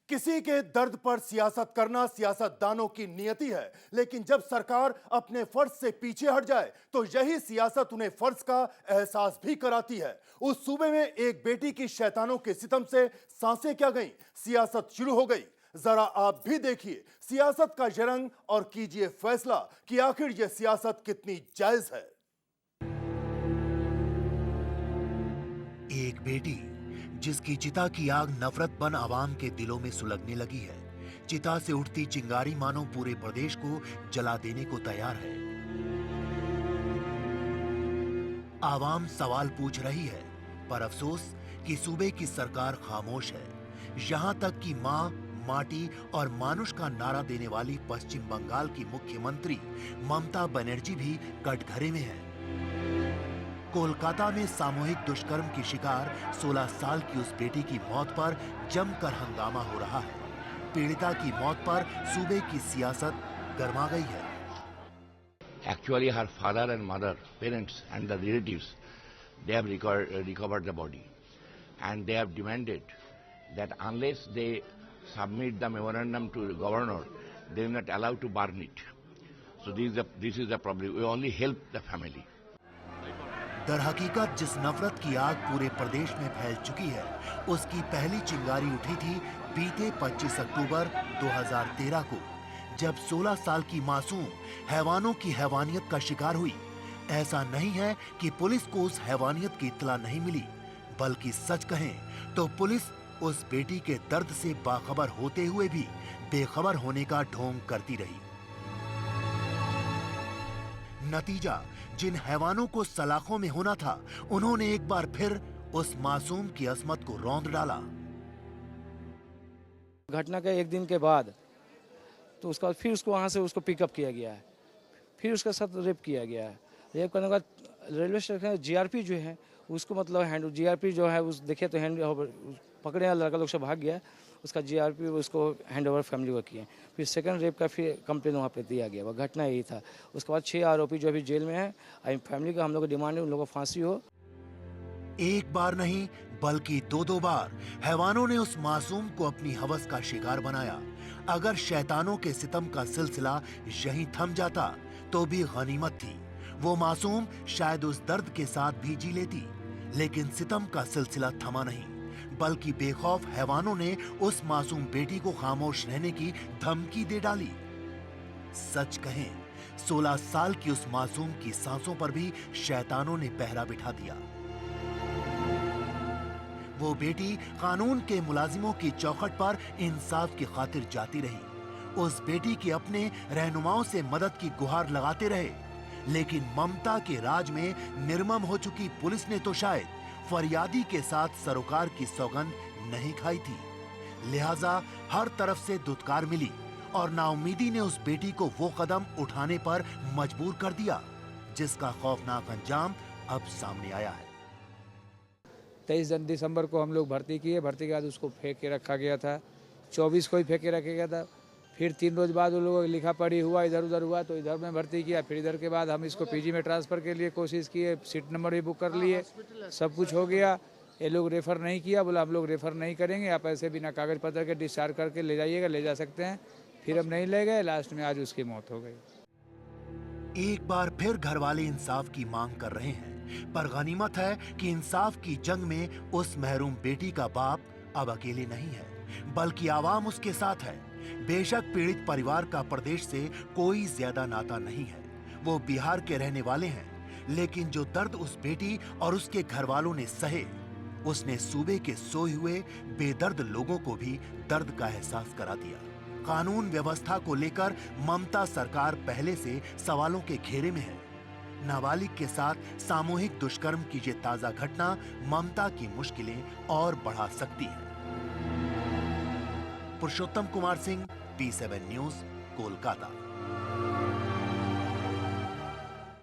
किसी के दर्द पर सियासत करना सियासतदानों की नियति है, लेकिन जब सरकार अपने फर्ज से पीछे हट जाए तो यही सियासत उन्हें फर्ज का एहसास भी कराती है। उस सूबे में एक बेटी की शैतानों के सितम से सांसें क्या गईं, सियासत शुरू हो गई। जरा आप भी देखिए सियासत का ये रंग और कीजिए फैसला कि आखिर यह सियासत कितनी जायज है। एक बेटी जिसकी चिता की आग नफरत बन आवाम के दिलों में सुलगने लगी है। चिता से उठती चिंगारी मानो पूरे प्रदेश को जला देने को तैयार है। आवाम सवाल पूछ रही है, पर अफसोस कि सूबे की सरकार खामोश है। यहां तक कि मां, माटी और मानुष का नारा देने वाली पश्चिम बंगाल की मुख्यमंत्री ममता बनर्जी भी कटघरे में है। कोलकाता में सामूहिक दुष्कर्म की शिकार 16 साल की उस बेटी की मौत पर जमकर हंगामा हो रहा है। पीड़िता की मौत पर सूबे की सियासत गर्मा गई है। Actually, her father and mother, parents and the relatives, they have recovered the body, and they have demanded that unless they submit the memorandum to the governor, they are not allowed to burn it. So this is the problem. We only help the family. दरहकीकत जिस नफरत की आग पूरे प्रदेश में फैल चुकी है, उसकी पहली चिंगारी उठी थी बीते 25 अक्टूबर 2013 को, जब 16 साल की मासूम हैवानों की हैवानियत का शिकार हुई। ऐसा नहीं है कि पुलिस को उस हैवानियत की इत्तला नहीं मिली, बल्कि सच कहें तो पुलिस उस बेटी के दर्द से बाखबर होते हुए भी बेखबर होने का ढोंग करती रही। नतीजा, जिन हैवानों को सलाखों में होना था, उन्होंने एक बार फिर उस मासूम की अस्मत को रौंद डाला। घटना के एक दिन के बाद तो उसका फिर उसको वहाँ से उसको पिकअप किया गया है, फिर उसके साथ रेप किया गया है। रेप करने के बाद रेलवे स्टेशन जीआरपी जो है उसको मतलब जीआरपी जो है उस देखे तो हैंड पकड़े, लड़का लोग से भाग गया, उसका जीआरपी उसको हैंड ओवर फैमिली को किए। फिर सेकंड रेप का फिर कंप्लेन वहाँ पे दिया गया। वह घटना यही था। उसके बाद 6 आरोपी जो अभी जेल में है। फैमिली का हम लोग डिमांड है उन लोगों को फांसी हो। एक बार नहीं बल्कि 2-2 बार हैवानों ने उस मासूम को अपनी हवस का शिकार बनाया। अगर शैतानों के सितम का सिलसिला यहीं थम जाता तो भी गनीमत थी। वो मासूम शायद उस दर्द के साथ भी जी लेती, लेकिन सितम का सिलसिला थमा नहीं, बल्कि बेखौफ हैवानों ने उस मासूम बेटी को खामोश रहने की धमकी दे डाली। सच कहें, 16 साल की उस मासूम की सांसों पर भी शैतानों ने पहरा बिठा दिया। वो बेटी कानून के मुलाजिमों की चौखट पर इंसाफ की खातिर जाती रही। उस बेटी के अपने रहनुमाओं से मदद की गुहार लगाते रहे, लेकिन ममता के राज में निर्मम हो चुकी पुलिस ने तो शायद फरियादी के साथ सरोकार की सौगंध नहीं खाई थी। लिहाजा हर तरफ से दुत्कार मिली और नाउमीदी ने उस बेटी को वो कदम उठाने पर मजबूर कर दिया, जिसका खौफनाक अंजाम अब सामने आया है। 23 दिसंबर को हम लोग भर्ती किए। भर्ती के बाद उसको फेंक के रखा गया था। 24 को ही फेंक के रखा गया था। फिर 3 रोज बाद उन लोगों को लिखा पढ़ी हुआ, इधर उधर हुआ तो इधर में भर्ती किया। फिर इधर के बाद हम इसको पीजी में ट्रांसफ़र के लिए कोशिश किए, सीट नंबर भी बुक कर लिए, सब कुछ हो गया। ये लोग रेफ़र नहीं किया, बोला हम लोग रेफ़र नहीं करेंगे, आप ऐसे बिना कागज़ पत्र के डिस्चार्ज करके ले जाइएगा, ले जा सकते हैं। फिर हम नहीं ले गए, लास्ट में आज उसकी मौत हो गई। एक बार फिर घर वाले इंसाफ की मांग कर रहे हैं, पर गनीमत है कि इंसाफ की जंग में उस महरूम बेटी का बाप अब अकेले नहीं है, बल्कि आवाम उसके साथ है। बेशक पीड़ित परिवार का प्रदेश से कोई ज्यादा नाता नहीं है, वो बिहार के रहने वाले हैं, लेकिन जो दर्द उस बेटी और उसके घर वालों ने सहे, उसने सूबे के सोए हुए बेदर्द लोगों को भी दर्द का एहसास करा दिया। कानून व्यवस्था को लेकर ममता सरकार पहले से सवालों के घेरे में है। नाबालिग के साथ सामूहिक दुष्कर्म की ये ताजा घटना ममता की मुश्किलें और बढ़ा सकती है। पुरुषोत्तम कुमार सिंह, P7 न्यूज, कोलकाता।